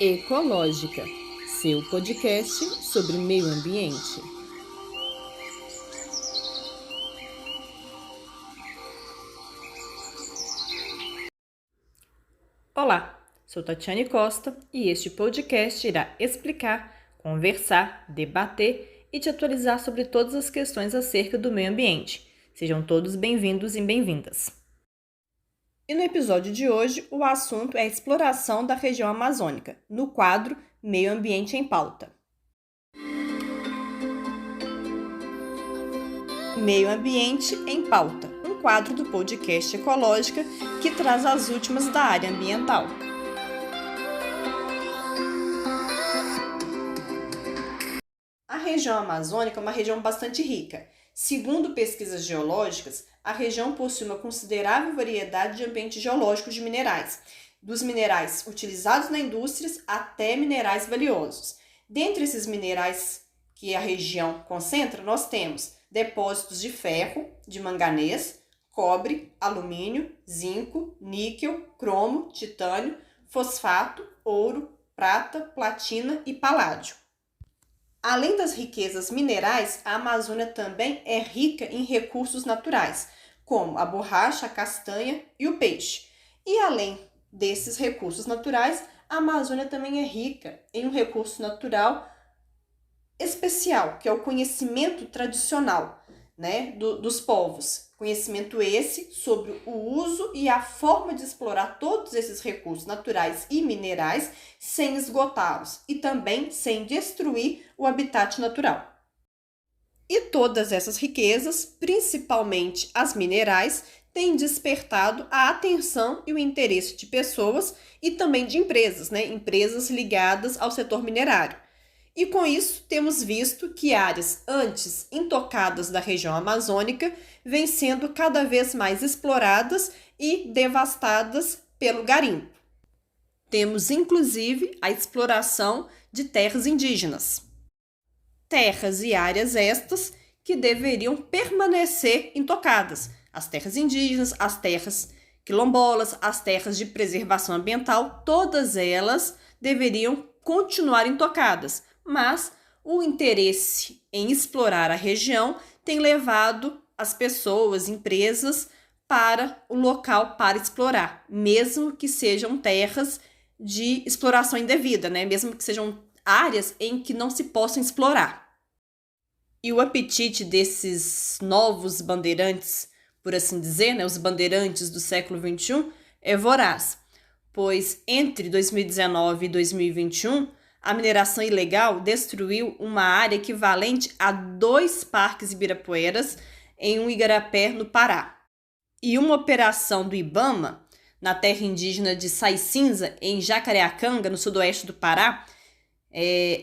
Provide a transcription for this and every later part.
Ecológica, seu podcast sobre meio ambiente. Olá, sou Tatiane Costa e este podcast irá explicar, conversar, debater e te atualizar sobre todas as questões acerca do meio ambiente. Sejam todos bem-vindos e bem-vindas. E no episódio de hoje, o assunto é a exploração da região amazônica, no quadro Meio Ambiente em Pauta. Meio Ambiente em Pauta, um quadro do podcast Ecológica que traz as últimas da área ambiental. A região amazônica é uma região bastante rica. Segundo pesquisas geológicas, a região possui uma considerável variedade de ambientes geológicos de minerais, dos minerais utilizados na indústria até minerais valiosos. Dentre esses minerais que a região concentra, nós temos depósitos de ferro, de manganês, cobre, alumínio, zinco, níquel, cromo, titânio, fosfato, ouro, prata, platina e paládio. Além das riquezas minerais, a Amazônia também é rica em recursos naturais, como a borracha, a castanha e o peixe. E além desses recursos naturais, a Amazônia também é rica em um recurso natural especial, que é o conhecimento tradicional, dos povos. Conhecimento esse sobre o uso e a forma de explorar todos esses recursos naturais e minerais sem esgotá-los e também sem destruir o habitat natural. E todas essas riquezas, principalmente as minerais, têm despertado a atenção e o interesse de pessoas e também de empresas, empresas ligadas ao setor minerário. E com isso, temos visto que áreas antes intocadas da região amazônica vêm sendo cada vez mais exploradas e devastadas pelo garimpo. Temos, inclusive, a exploração de terras indígenas. Terras e áreas estas que deveriam permanecer intocadas. As terras indígenas, as terras quilombolas, as terras de preservação ambiental, todas elas deveriam continuar intocadas. Mas o interesse em explorar a região tem levado as pessoas, empresas, para o local para explorar, mesmo que sejam terras de exploração indevida, mesmo que sejam áreas em que não se possam explorar. E o apetite desses novos bandeirantes, por assim dizer, os bandeirantes do século XXI, é voraz, pois entre 2019 e 2021, a mineração ilegal destruiu uma área equivalente a 2 parques ibirapueras em um igarapé, no Pará. E uma operação do IBAMA, na terra indígena de Sai-Cinza, em Jacareacanga, no sudoeste do Pará,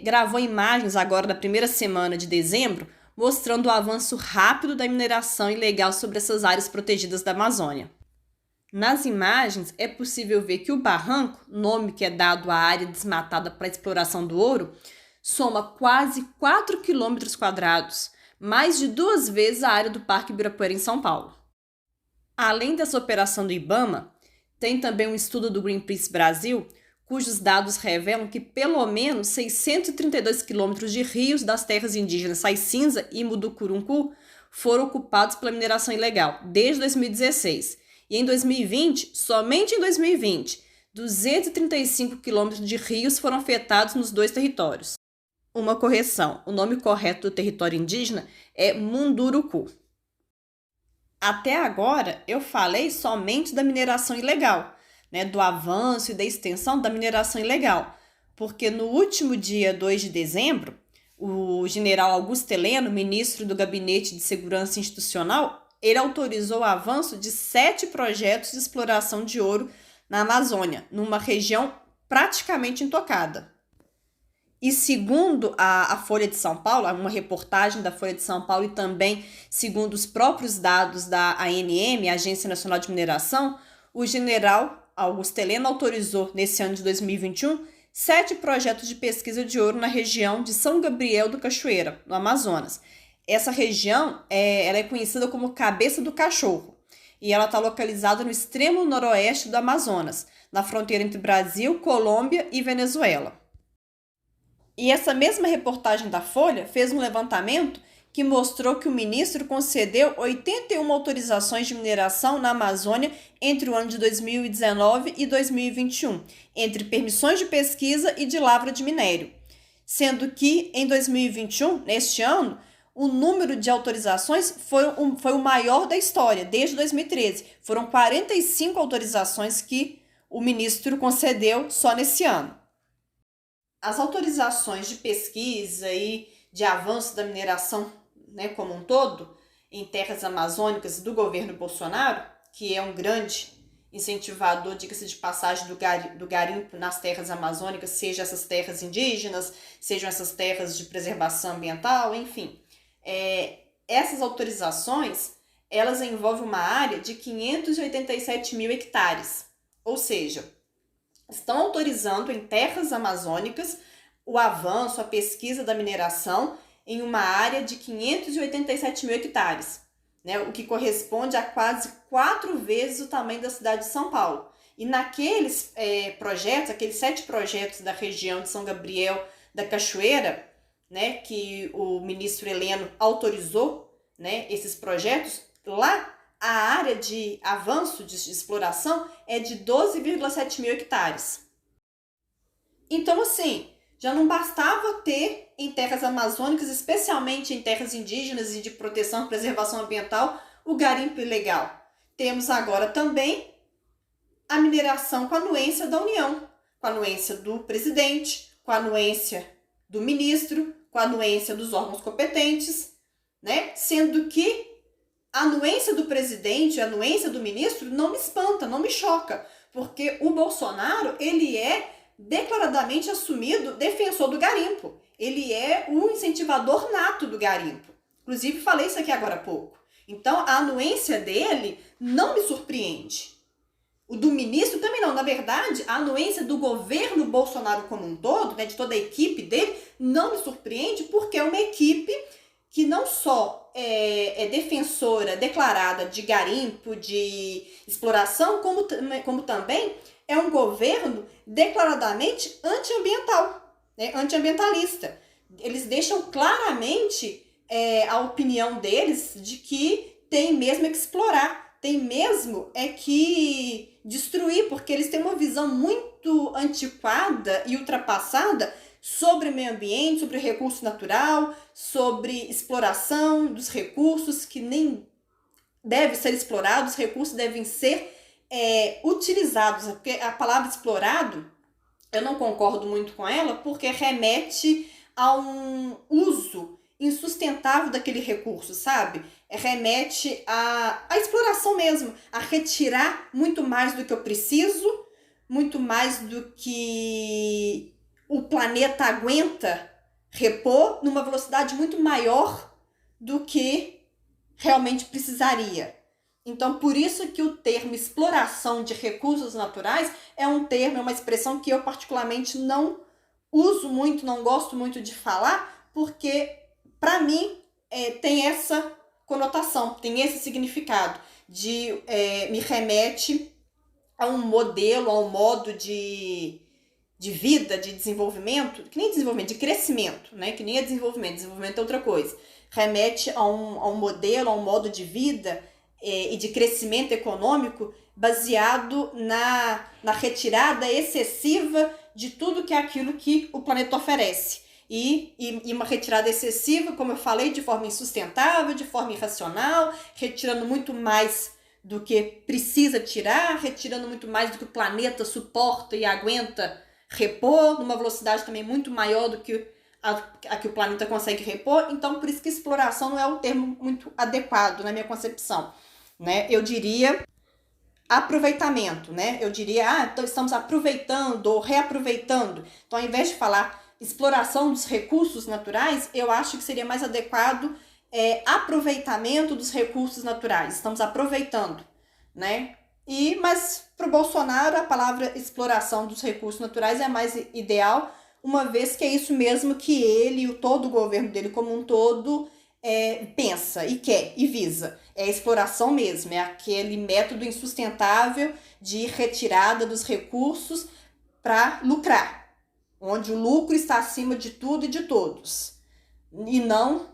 gravou imagens agora na primeira semana de dezembro, mostrando o avanço rápido da mineração ilegal sobre essas áreas protegidas da Amazônia. Nas imagens, é possível ver que o barranco, nome que é dado à área desmatada para a exploração do ouro, soma quase 4 km², mais de 2 vezes a área do Parque Ibirapuera em São Paulo. Além dessa operação do IBAMA, tem também um estudo do Greenpeace Brasil, cujos dados revelam que pelo menos 632 quilômetros de rios das terras indígenas Sai-Cinza e Muducuruncu foram ocupados pela mineração ilegal desde 2016. E em 2020, somente em 2020, 235 quilômetros de rios foram afetados nos 2 territórios. Uma correção, o nome correto do território indígena é Munduruku. Até agora, eu falei somente da mineração ilegal, do avanço e da extensão da mineração ilegal, porque no último dia 2 de dezembro, o general Augusto Heleno, ministro do Gabinete de Segurança Institucional, ele autorizou o avanço de 7 projetos de exploração de ouro na Amazônia, numa região praticamente intocada. E segundo a Folha de São Paulo, uma reportagem da Folha de São Paulo, e também segundo os próprios dados da ANM, Agência Nacional de Mineração, o general Augusto Heleno autorizou, nesse ano de 2021, 7 projetos de pesquisa de ouro na região de São Gabriel do Cachoeira, no Amazonas. Essa região ela é conhecida como Cabeça do Cachorro. e ela está localizada no extremo noroeste do Amazonas, na fronteira entre Brasil, Colômbia e Venezuela. E essa mesma reportagem da Folha fez um levantamento que mostrou que o ministro concedeu 81 autorizações de mineração na Amazônia entre o ano de 2019 e 2021, entre permissões de pesquisa e de lavra de minério. Sendo que, em 2021, neste ano, o número de autorizações foi o maior da história, desde 2013. Foram 45 autorizações que o ministro concedeu só nesse ano. As autorizações de pesquisa e de avanço da mineração, né, como um todo, em terras amazônicas do governo Bolsonaro, que é um grande incentivador, diga-se de passagem, do garimpo nas terras amazônicas, seja essas terras indígenas, sejam essas terras de preservação ambiental, enfim. Essas autorizações, elas envolvem uma área de 587 mil hectares, ou seja, estão autorizando em terras amazônicas o avanço, a pesquisa da mineração em uma área de 587 mil hectares, né, o que corresponde a quase 4 vezes o tamanho da cidade de São Paulo. E naqueles projetos, aqueles 7 projetos da região de São Gabriel da Cachoeira, né, que o ministro Heleno autorizou, né, esses projetos, lá a área de avanço de exploração é de 12,7 mil hectares. Então, assim, já não bastava ter em terras amazônicas, especialmente em terras indígenas e de proteção e preservação ambiental, o garimpo ilegal. Temos agora também a mineração com a anuência da União, com a anuência do presidente, com a anuência do ministro, com a anuência dos órgãos competentes, né? Sendo que a anuência do presidente, a anuência do ministro não me espanta, não me choca, porque o Bolsonaro, ele é declaradamente assumido defensor do garimpo. Ele é o incentivador nato do garimpo. Inclusive, falei isso aqui agora há pouco. Então, a anuência dele não me surpreende. O do ministro também não. Na verdade, a anuência do governo Bolsonaro como um todo, né, de toda a equipe dele, não me surpreende, porque é uma equipe que não só é defensora declarada de garimpo, de exploração, como também é um governo declaradamente antiambiental, né, antiambientalista. Eles deixam claramente a opinião deles de que tem mesmo que explorar, tem mesmo que destruir, porque eles têm uma visão muito antiquada e ultrapassada sobre o meio ambiente, sobre o recurso natural, sobre exploração dos recursos que nem devem ser explorados, os recursos devem ser utilizados, porque a palavra explorado, eu não concordo muito com ela, porque remete a um uso insustentável daquele recurso, sabe? Remete à exploração mesmo, a retirar muito mais do que eu preciso, muito mais do que o planeta aguenta repor, numa velocidade muito maior do que realmente precisaria. Então, por isso que o termo exploração de recursos naturais é um termo, é uma expressão que eu particularmente não uso muito, não gosto muito de falar, porque, para mim, tem essa conotação, tem esse significado, me remete a um modelo, a um modo de vida, de desenvolvimento, que nem desenvolvimento, de crescimento, né? Que nem é desenvolvimento é outra coisa. Remete a um modelo, a um modo de vida e de crescimento econômico baseado na retirada excessiva de tudo que é aquilo que o planeta oferece. E uma retirada excessiva, como eu falei, de forma insustentável, de forma irracional, retirando muito mais do que precisa tirar, retirando muito mais do que o planeta suporta e aguenta repor, numa velocidade também muito maior do que a que o planeta consegue repor. Então, por isso que exploração não é um termo muito adequado na minha concepção, né? Eu diria aproveitamento, né? Eu diria, então estamos aproveitando ou reaproveitando. Então, ao invés de falar exploração dos recursos naturais, eu acho que seria mais adequado aproveitamento dos recursos naturais. Estamos aproveitando, né? Mas para o Bolsonaro a palavra exploração dos recursos naturais é mais ideal, uma vez que é isso mesmo que ele e todo o governo dele como um todo pensa e quer e visa. É a exploração mesmo, é aquele método insustentável de retirada dos recursos para lucrar, onde o lucro está acima de tudo e de todos, e não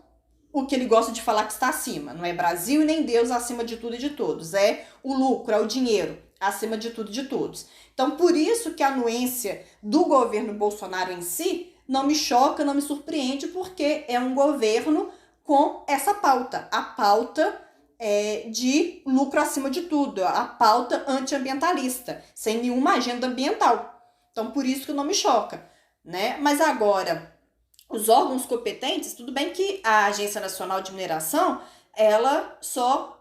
o que ele gosta de falar que está acima. Não é Brasil e nem Deus acima de tudo e de todos, é o lucro, é o dinheiro acima de tudo e de todos. Então, por isso que a anuência do governo Bolsonaro em si não me choca, não me surpreende, porque é um governo com essa pauta, a pauta de lucro acima de tudo, a pauta antiambientalista, sem nenhuma agenda ambiental. Então, por isso que não me choca, né? Mas agora, os órgãos competentes, tudo bem que a Agência Nacional de Mineração, ela só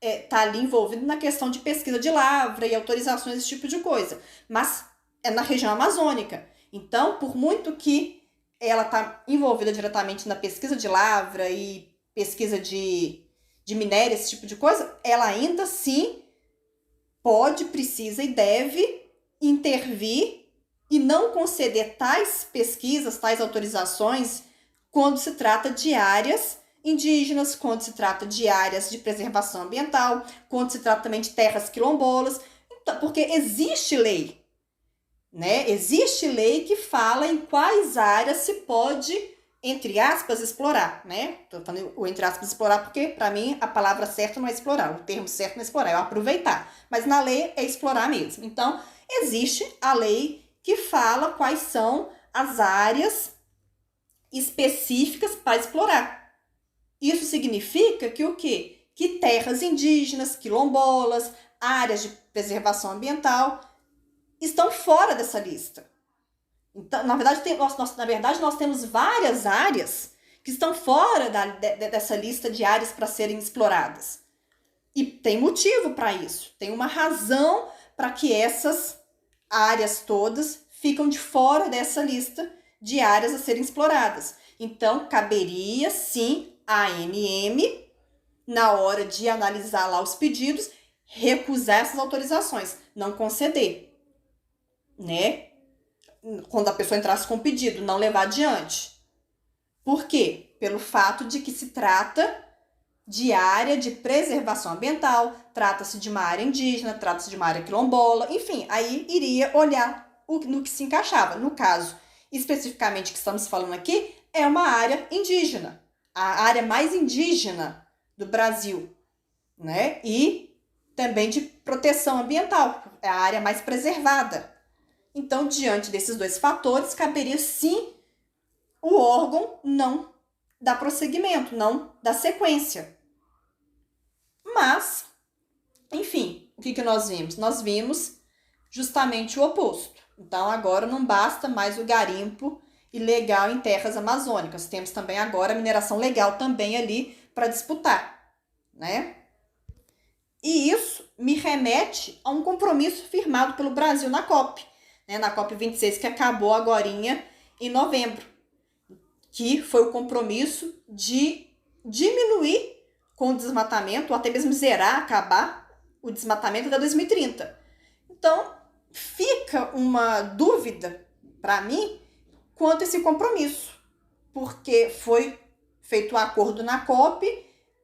está ali envolvida na questão de pesquisa de lavra e autorizações, esse tipo de coisa, mas é na região amazônica. Então, por muito que ela está envolvida diretamente na pesquisa de lavra e pesquisa de minério, esse tipo de coisa, ela ainda assim pode, precisa e deve intervir e não conceder tais pesquisas, tais autorizações, quando se trata de áreas indígenas, quando se trata de áreas de preservação ambiental, quando se trata também de terras quilombolas, então, porque existe lei, né? Existe lei que fala em quais áreas se pode, entre aspas, explorar, né? Tô falando o entre aspas explorar porque, para mim, a palavra certa não é explorar, o termo certo não é explorar, é aproveitar. Mas na lei é explorar mesmo. Então, existe a lei que fala quais são as áreas específicas para explorar. Isso significa que o quê? Que terras indígenas, quilombolas, áreas de preservação ambiental estão fora dessa lista. Então, na verdade, nós temos várias áreas que estão fora dessa lista de áreas para serem exploradas. E tem motivo para isso. Tem uma razão para que essas áreas todas ficam de fora dessa lista de áreas a serem exploradas. Então, caberia, sim, a ANM, na hora de analisar lá os pedidos, recusar essas autorizações, não conceder, né? Quando a pessoa entrasse com o pedido, não levar adiante. Por quê? Pelo fato de que se trata de área de preservação ambiental, trata-se de uma área indígena, trata-se de uma área quilombola, enfim, aí iria olhar no que se encaixava. No caso, especificamente que estamos falando aqui, é uma área indígena, a área mais indígena do Brasil, né? E também de proteção ambiental, é a área mais preservada. Então, diante desses dois fatores, caberia sim o órgão não dar prosseguimento, não dar sequência. Mas, enfim, o que nós vimos? Nós vimos justamente o oposto. Então, agora não basta mais o garimpo ilegal em terras amazônicas. Temos também agora a mineração legal também ali para disputar, né? E isso me remete a um compromisso firmado pelo Brasil na COP, né? Na COP26, que acabou agorinha em novembro, que foi o compromisso de diminuir com o desmatamento, ou até mesmo zerar, acabar o desmatamento até 2030. Então, fica uma dúvida para mim quanto a esse compromisso, porque foi feito o acordo na COP,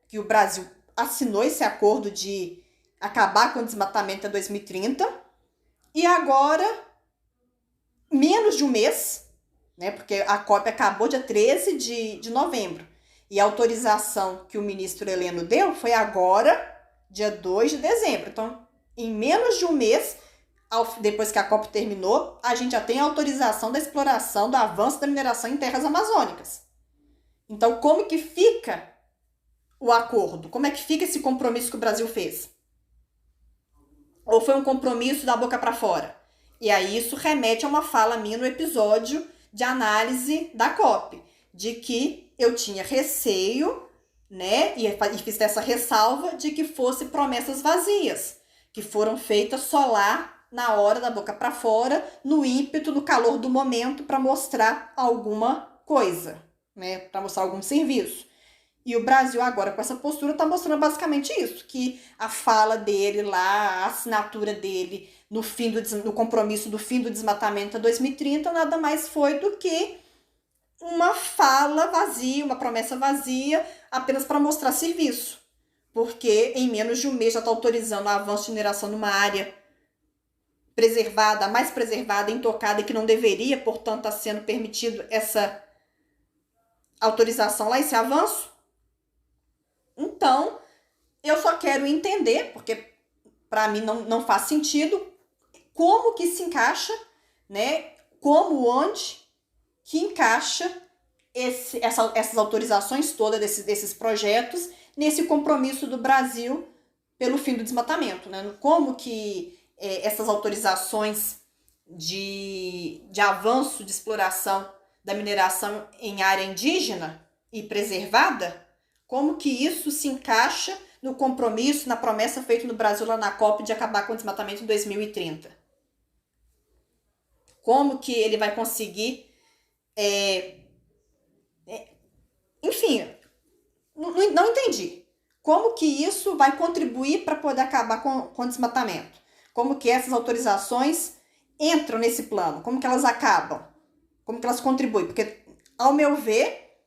que o Brasil assinou esse acordo de acabar com o desmatamento até 2030, e agora, menos de um mês, né, porque a COP acabou dia 13 de novembro, e a autorização que o ministro Heleno deu foi agora, dia 2 de dezembro. Então, em menos de um mês, depois que a COP terminou, a gente já tem a autorização da exploração, do avanço da mineração em terras amazônicas. Então, como que fica o acordo? Como é que fica esse compromisso que o Brasil fez? Ou foi um compromisso da boca para fora? E aí isso remete a uma fala minha no episódio de análise da COP, de que eu tinha receio, né, e fiz essa ressalva de que fossem promessas vazias, que foram feitas só lá na hora da boca para fora, no ímpeto, no calor do momento, para mostrar alguma coisa, né, para mostrar algum serviço. E o Brasil agora, com essa postura, está mostrando basicamente isso, que a fala dele lá, a assinatura dele no compromisso do fim do desmatamento a 2030, nada mais foi do que uma fala vazia, uma promessa vazia, apenas para mostrar serviço. Porque em menos de um mês já está autorizando o avanço de mineração numa área preservada, a mais preservada, intocada, e que não deveria, portanto, estar sendo permitido essa autorização lá, esse avanço. Então, eu só quero entender, porque para mim não faz sentido, como que se encaixa, né? Como, onde que encaixa essas autorizações todas desses projetos nesse compromisso do Brasil pelo fim do desmatamento, né? Como que essas autorizações de avanço de exploração da mineração em área indígena e preservada, como que isso se encaixa no compromisso, na promessa feita no Brasil lá na COP de acabar com o desmatamento em 2030. Como que ele vai conseguir... enfim, não entendi. Como que isso vai contribuir para poder acabar com o desmatamento? Como que essas autorizações entram nesse plano? Como que elas acabam? Como que elas contribuem? Porque, ao meu ver,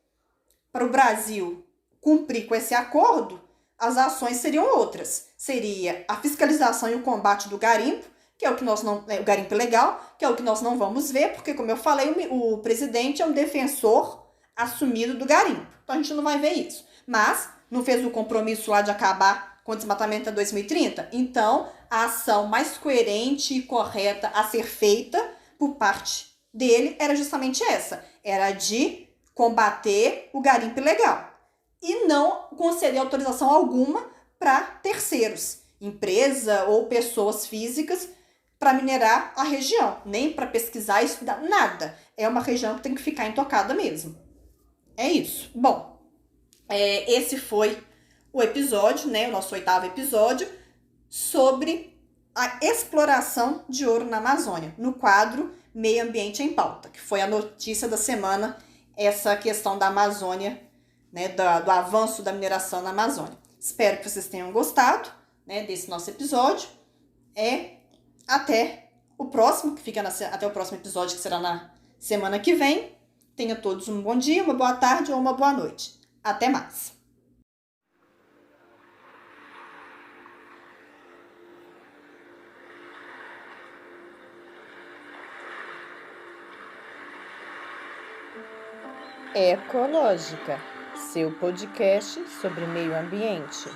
para o Brasil cumprir com esse acordo, as ações seriam outras. Seria a fiscalização e o combate do garimpo, que é o que nós não... o garimpo ilegal, que é o que nós não vamos ver, porque, como eu falei, o presidente é um defensor assumido do garimpo. Então, a gente não vai ver isso. Mas não fez o compromisso lá de acabar com o desmatamento até 2030? Então, a ação mais coerente e correta a ser feita por parte dele era justamente essa. Era de combater o garimpo ilegal. E não conceder autorização alguma para terceiros, empresa ou pessoas físicas, para minerar a região. Nem para pesquisar e estudar, nada. É uma região que tem que ficar intocada mesmo. É isso. Bom, esse foi o episódio, né, o nosso 8º episódio, sobre a exploração de ouro na Amazônia, no quadro Meio Ambiente em Pauta, que foi a notícia da semana, essa questão da Amazônia, né, do avanço da mineração na Amazônia. Espero que vocês tenham gostado, né, desse nosso episódio. Até o próximo, que fica até o próximo episódio, que será na semana que vem. Tenham todos um bom dia, uma boa tarde ou uma boa noite. Até mais! Ecológica, seu podcast sobre meio ambiente.